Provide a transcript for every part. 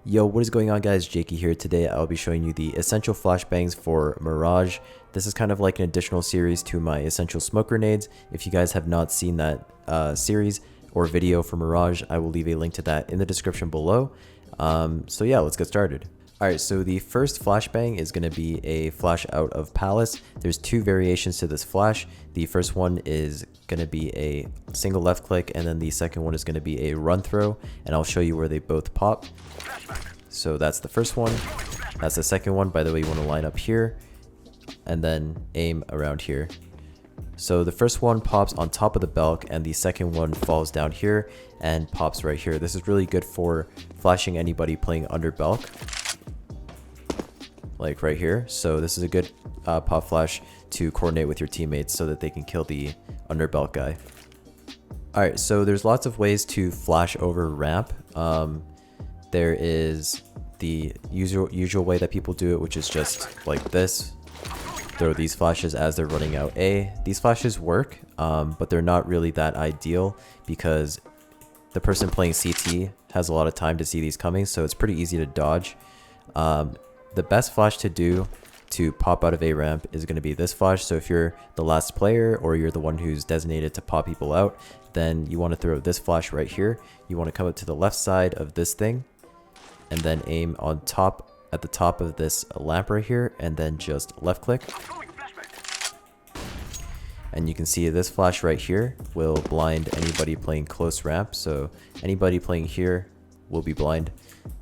Yo, what is going on, guys? Jaeky here. Today I'll be showing you the essential flashbangs for Mirage. This is kind of like an additional series to my essential smoke grenades. If you guys have not seen that series or video for Mirage, I will leave a link to that in the description below. So yeah, let's get started. Alright, so the first flashbang is going to be a flash out of Palace. There's two variations to this flash. The first one is going to be a single left click, and then the second one is going to be a run throw, and I'll show you where they both pop. So that's the first one. That's the second one. By the way, you want to line up here and then aim around here. So the first one pops on top of the belk, and the second one falls down here and pops right here. This is really good for flashing anybody playing under belk, like right here. So this is a good pop flash to coordinate with your teammates so that they can kill the under belk guy. Alright, so there's lots of ways to flash over ramp. There is the usual way that people do it, which is just like this. Throw these flashes as they're running out A. These flashes work, but they're not really that ideal because the person playing CT has a lot of time to see these coming, so it's pretty easy to dodge. The best flash to do to pop out of A ramp is going to be this flash. So if you're the last player or you're the one who's designated to pop people out, then you want to throw this flash right here. You want to come up to the left side of this thing and then aim on top at the top of this lamp right here, and then just left click. And you can see this flash right here will blind anybody playing close ramp. So anybody playing here will be blind,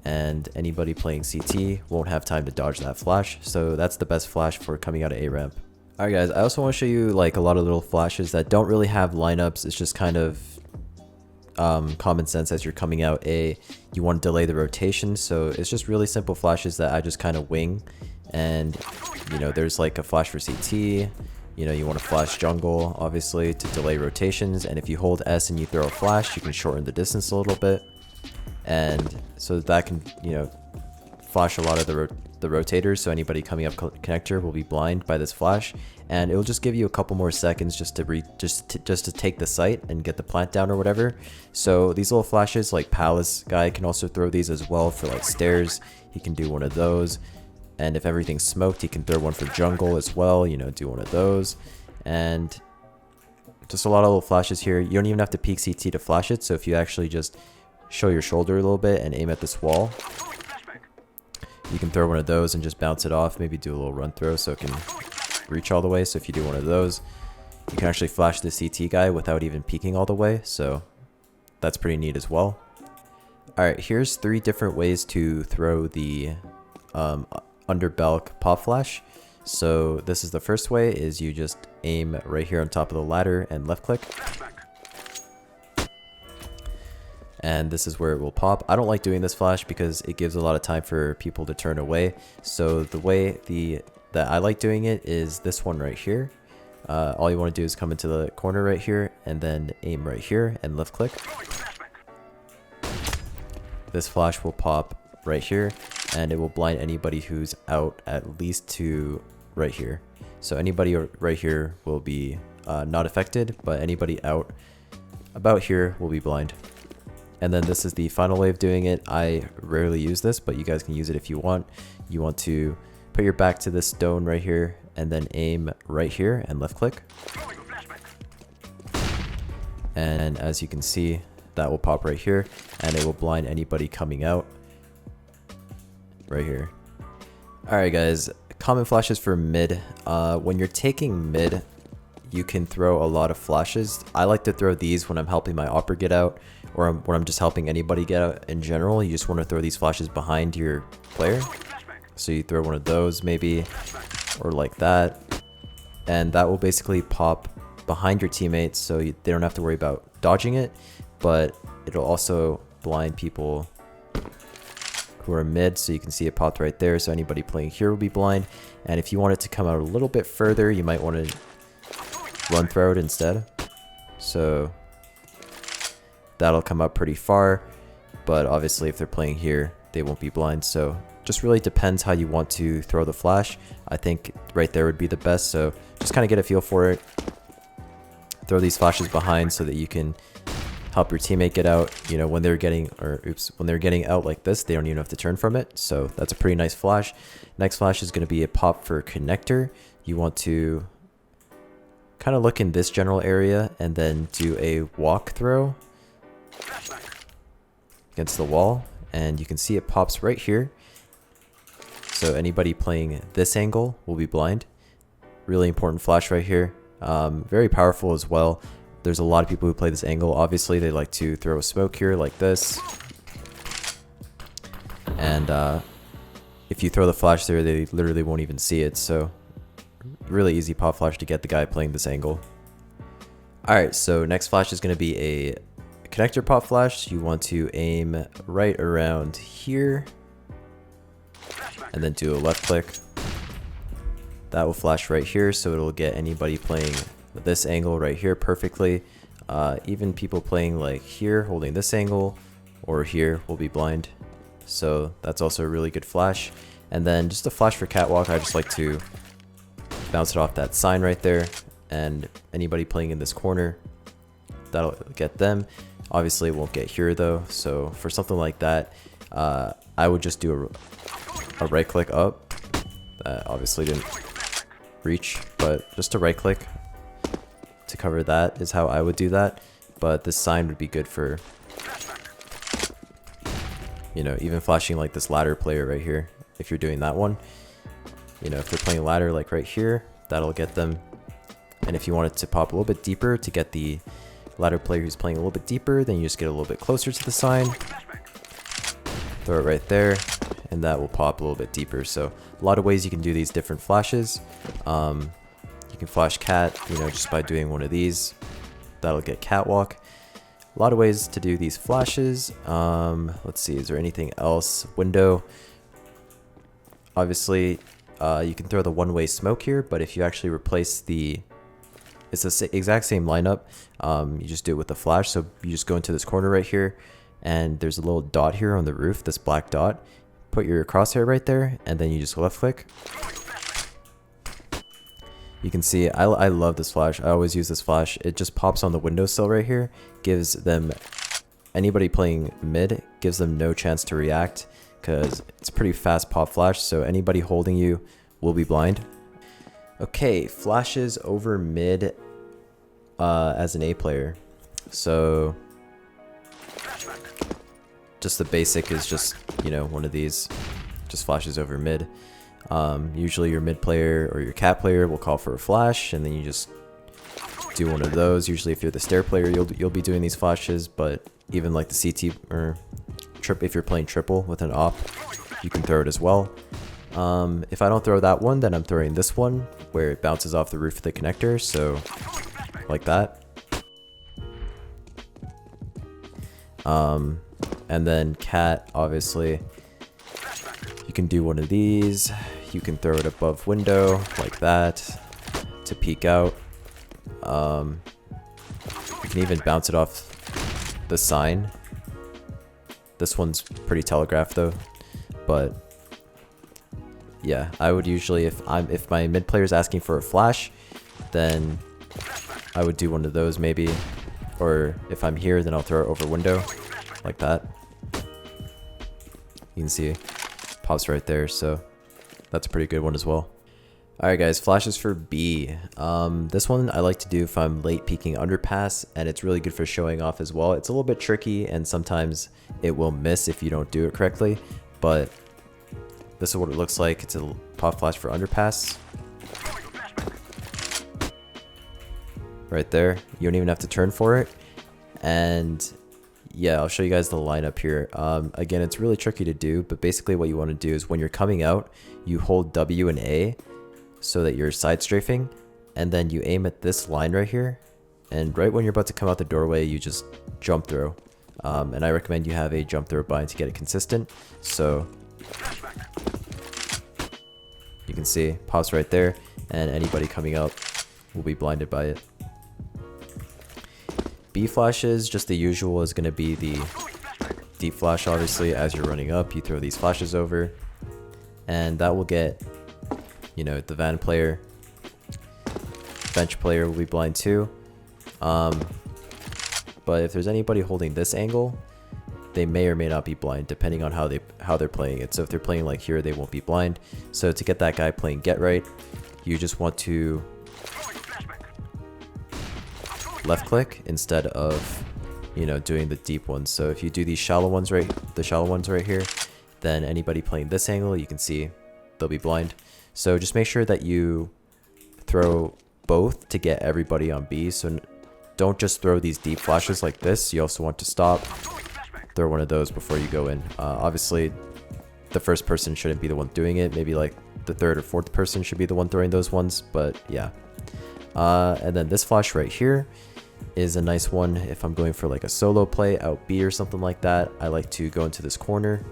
and anybody playing CT won't have time to dodge that flash. So that's the best flash for coming out of A ramp. Alright guys, I also want to show you like a lot of little flashes that don't really have lineups. It's just kind of common sense. As you're coming out A, you want to delay the rotation, so it's just really simple flashes that I just kind of wing. And you know, there's like a flash for CT. You know, you want to flash jungle obviously to delay rotations, and if you hold S and you throw a flash, you can shorten the distance a little bit, and so that can, you know, flash a lot of the rotators, so anybody coming up connector will be blind by this flash, and it will just give you a couple more seconds just to take the site and get the plant down or whatever. So these little flashes, like Palace guy can also throw these as well for like stairs. He can do one of those, and if everything's smoked, he can throw one for jungle as well, you know, do one of those. And just a lot of little flashes here. You don't even have to peek CT to flash it, so if you actually just show your shoulder a little bit and aim at this wall, you can throw one of those and just bounce it off, maybe do a little run throw so it can reach all the way. So if you do one of those, you can actually flash the CT guy without even peeking all the way, so that's pretty neat as well. Alright, here's 3 different ways to throw the under belk pop flash. So this is the first way, is you just aim right here on top of the ladder and left click. And this is where it will pop. I don't like doing this flash because it gives a lot of time for people to turn away. So the way that I like doing it is this one right here. All you want to do is come into the corner right here and then aim right here and left click. This flash will pop right here, and it will blind anybody who's out at least to right here. So anybody right here will be not affected, but anybody out about here will be blind. And then this is the final way of doing it. I rarely use this, but you guys can use it if you want. You want to put your back to this stone right here and then aim right here and left click. And as you can see, that will pop right here, and it will blind anybody coming out right here. Alright guys, common flashes for mid. When you're taking mid, you can throw a lot of flashes. I like to throw these when I'm helping my opera get out, or when I'm just helping anybody get out in general. You just want to throw these flashes behind your player. So you throw one of those maybe, or like that, and that will basically pop behind your teammates, so they don't have to worry about dodging it, but it'll also blind people who are mid. So you can see it popped right there, so anybody playing here will be blind. And if you want it to come out a little bit further, you might want to run throw it instead. So that'll come up pretty far, but obviously if they're playing here, they won't be blind. So just really depends how you want to throw the flash. I think right there would be the best, so just kind of get a feel for it. Throw these flashes behind so that you can help your teammate get out. You know, when they're getting, when they're getting out like this, they don't even have to turn from it. So that's a pretty nice flash. Next flash is going to be a pop for connector. You want to kind of look in this general area and then do a walk throw against the wall, and you can see it pops right here. So anybody playing this angle will be blind. Really important flash right here. Very powerful as well. There's a lot of people who play this angle. Obviously, they like to throw a smoke here like this. And if you throw the flash there, they literally won't even see it. So really easy pop flash to get the guy playing this angle. Alright, so next flash is going to be a connector pop flash. You want to aim right around here. And then do a left click. That will flash right here, so it'll get anybody playing this angle right here perfectly. Even people playing like here, holding this angle, or here will be blind. So that's also a really good flash. And then just a flash for catwalk, I just like to bounce it off that sign right there. And anybody playing in this corner, that'll get them. Obviously it won't get here though, so for something like that, I would just do a right click up. That obviously didn't reach, but just a right click to cover that is how I would do that. But this sign would be good for, you know, even flashing like this ladder player right here. If you're doing that one, you know, if they're playing ladder like right here, that'll get them. And if you want it to pop a little bit deeper to get the ladder player who's playing a little bit deeper, then you just get a little bit closer to the sign, throw it right there, and that will pop a little bit deeper. So a lot of ways you can do these different flashes. You can flash cat, you know, just by doing one of these. That'll get catwalk. A lot of ways to do these flashes. Let's see, is there anything else? Window. Obviously, you can throw the one-way smoke here, but if you actually replace it's the exact same lineup. You just do it with the flash. So you just go into this corner right here, and there's a little dot here on the roof, this black dot. Put your crosshair right there, and then you just left click. You can see I love this flash. I always use this flash. It just pops on the windowsill right here, gives them, anybody playing mid, gives them no chance to react because it's a pretty fast pop flash. So anybody holding you will be blind. Okay, flashes over mid as an A player. So just the basic is just, you know, one of these, just flashes over mid. Usually your mid player or your cat player will call for a flash, and then you just do one of those. Usually if you're the stair player, you'll be doing these flashes, but even like the CT or if you're playing triple with an op, you can throw it as well. If I don't throw that one, then I'm throwing this one where it bounces off the roof of the connector, so like that. And then cat, obviously, you can do one of these. You can throw it above window like that to peek out. You can even bounce it off the sign. This one's pretty telegraphed though, but yeah, I would usually, if my mid player is asking for a flash, then I would do one of those maybe, or if I'm here, then I'll throw it over window like that. You can see pops right there, so that's a pretty good one as well. Alright guys, flashes for B. This one I like to do if I'm late peeking underpass, and it's really good for showing off as well. It's a little bit tricky, and sometimes it will miss if you don't do it correctly, but this is what it looks like. It's a pop flash for underpass. Right there. You don't even have to turn for it. And yeah, I'll show you guys the lineup here. Again, it's really tricky to do, but basically what you want to do is when you're coming out, you hold W and A so that you're side strafing, and then you aim at this line right here, and right when you're about to come out the doorway, you just jump throw. And I recommend you have a jump throw bind to get it consistent. So you can see pops right there, and anybody coming out will be blinded by it. B flashes, just the usual, is going to be the deep flash. Obviously, as you're running up, you throw these flashes over, and that will get, you know, the van player, bench player will be blind too. but if there's anybody holding this angle, they may or may not be blind depending on how they're playing it. So if they're playing like here, they won't be blind. So to get that guy playing get right, you just want to left click instead of, you know, doing the deep ones. So if you do these shallow ones right here, then anybody playing this angle, you can see they'll be blind. So just make sure that you throw both to get everybody on B. So don't just throw these deep flashes like this. You also want to stop, throw one of those before you go in. Obviously, the first person shouldn't be the one doing it. Maybe like the third or fourth person should be the one throwing those ones, but yeah. And then this flash right here is a nice one if I'm going for like a solo play out B or something like that. I like to go into this corner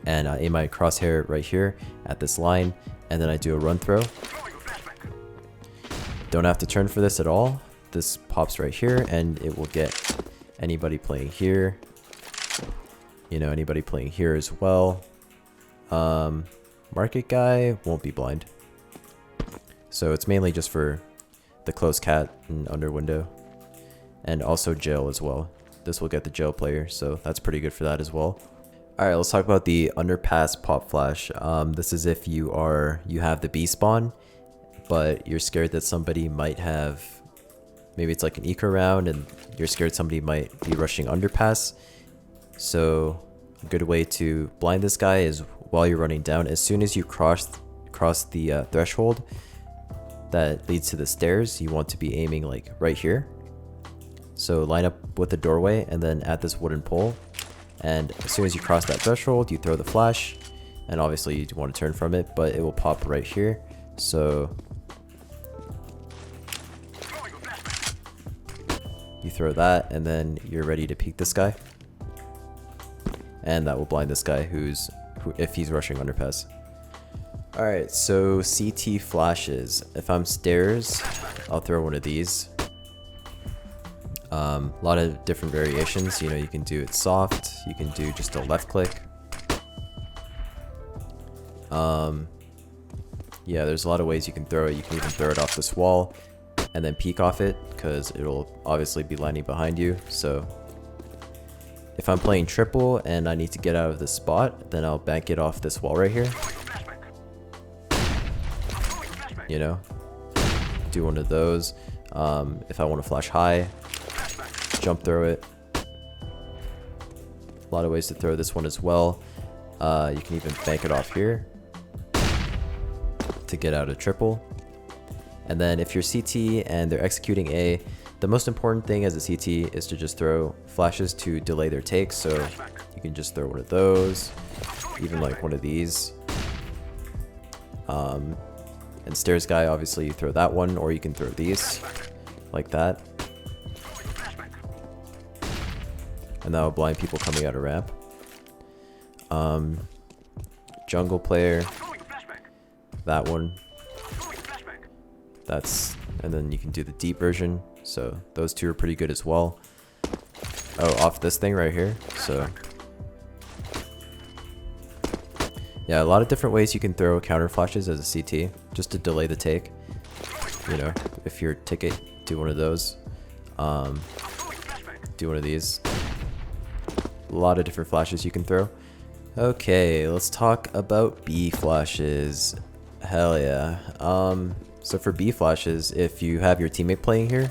and aim my crosshair right here at this line, and then I do a run throw. Don't have to turn for this at all. This pops right here and it will get anybody playing here, you know, anybody playing here as well. Market guy won't be blind, so it's mainly just for the close cat and under window, and also jail as well. This will get the jail player, so that's pretty good for that as well. All right, let's talk about the underpass pop flash. This is if you have the B spawn, but you're scared that somebody might have, maybe it's like an eco round and you're scared somebody might be rushing underpass. So a good way to blind this guy is while you're running down, as soon as you cross the threshold that leads to the stairs, you want to be aiming like right here. So line up with the doorway and then at this wooden pole, and as soon as you cross that threshold, you throw the flash, and obviously you want to turn from it, but it will pop right here. So you throw that and then you're ready to peek this guy, and that will blind this guy if he's rushing underpass. Alright, so CT flashes. If I'm stairs, I'll throw one of these. A lot of different variations. You know, you can do it soft, you can do just a left click. Yeah, there's a lot of ways you can throw it. You can even throw it off this wall and then peek off it, because it'll obviously be landing behind you. So if I'm playing triple and I need to get out of this spot, then I'll bank it off this wall right here. You know, do one of those. If I want to flash high, jump throw it. A lot of ways to throw this one as well. You can even bank it off here to get out of triple. And then if you're CT and they're executing A, the most important thing as a CT is to just throw flashes to delay their takes. So you can just throw one of those, even like one of these. And stairs guy, obviously you throw that one, or you can throw these like that, and that will blind people coming out of ramp. Jungle player, that one, and then you can do the deep version. So those two are pretty good as well. Oh, off this thing right here. So yeah, a lot of different ways you can throw counter flashes as a CT, just to delay the take. You know, if you're ticket, do one of those. Do one of these. A lot of different flashes you can throw. Okay, let's talk about B flashes. Hell yeah. So for B flashes, if you have your teammate playing here,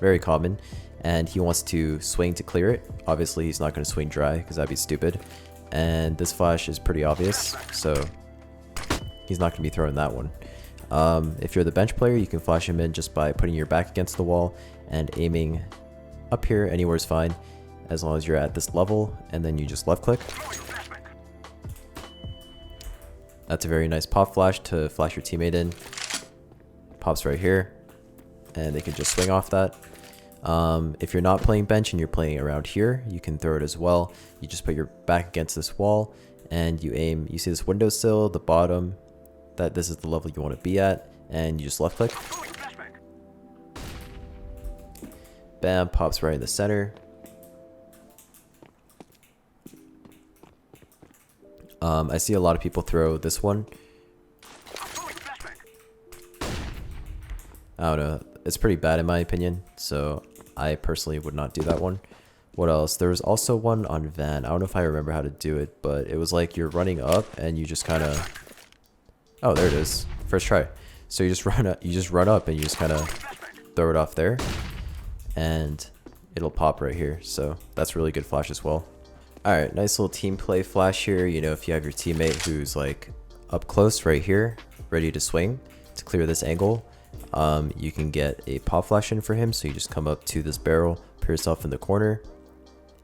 very common, and he wants to swing to clear it, obviously he's not going to swing dry because that'd be stupid. And this flash is pretty obvious, so he's not going to be throwing that one. If you're the bench player, you can flash him in just by putting your back against the wall and aiming up here. Anywhere's fine, as long as you're at this level, and then you just left click. That's a very nice pop flash to flash your teammate in. Pops right here, and they can just swing off that. If you're not playing bench and you're playing around here, you can throw it as well. You just put your back against this wall and you aim. You see this windowsill, the bottom, that this is the level you want to be at, and you just left click. Bam, pops right in the center. I see a lot of people throw this one. I don't know, it's pretty bad in my opinion, so I personally would not do that one. What else? There was also one on Van. I don't know if I remember how to do it, but it was like you're running up and you just kind of... Oh, there it is. First try. So you just run up and you just kind of throw it off there. And it'll pop right here. So that's really good flash as well. Alright, nice little team play flash here. You know, if you have your teammate who's like up close right here, ready to swing to clear this angle, you can get a pop flash in for him. So you just come up to this barrel, put yourself in the corner,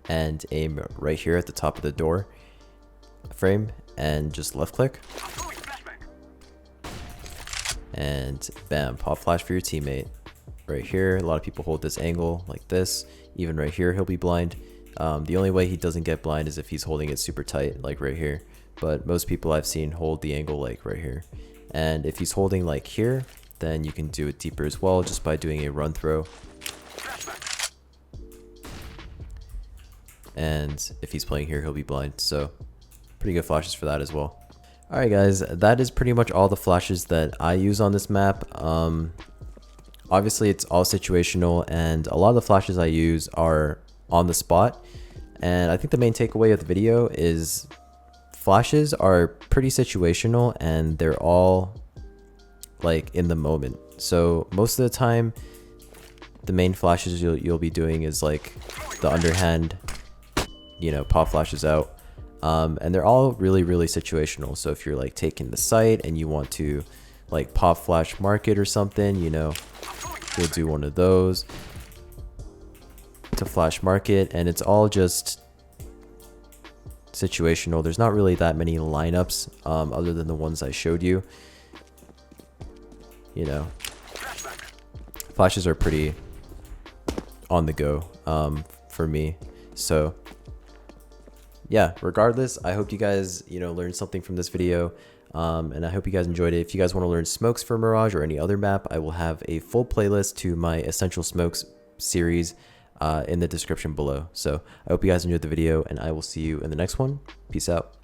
and aim right here at the top of the door frame, and just left click. And bam, pop flash for your teammate. Right here, a lot of people hold this angle like this. Even right here, he'll be blind. The only way he doesn't get blind is if he's holding it super tight, like right here. But most people I've seen hold the angle like right here. And if he's holding like here, then you can do it deeper as well, just by doing a run throw. And if he's playing here, he'll be blind. So pretty good flashes for that as well. Alright guys, that is pretty much all the flashes that I use on this map. Obviously it's all situational, and a lot of the flashes I use are on the spot. And I think the main takeaway of the video is flashes are pretty situational, and they're all like in the moment. So most of the time the main flashes you'll be doing is like the underhand, you know, pop flashes out. And they're all really situational. So if you're like taking the site and you want to like pop flash market or something, you know, you'll do one of those to flash market, and it's all just situational. There's not really that many lineups other than the ones I showed you. You know, flashes are pretty on the go for me. So yeah, regardless, I hope you guys, you know, learned something from this video. And I hope you guys enjoyed it. If you guys want to learn smokes for Mirage or any other map, I will have a full playlist to my Essential Smokes series in the description below. So I hope you guys enjoyed the video, and I will see you in the next one. Peace out.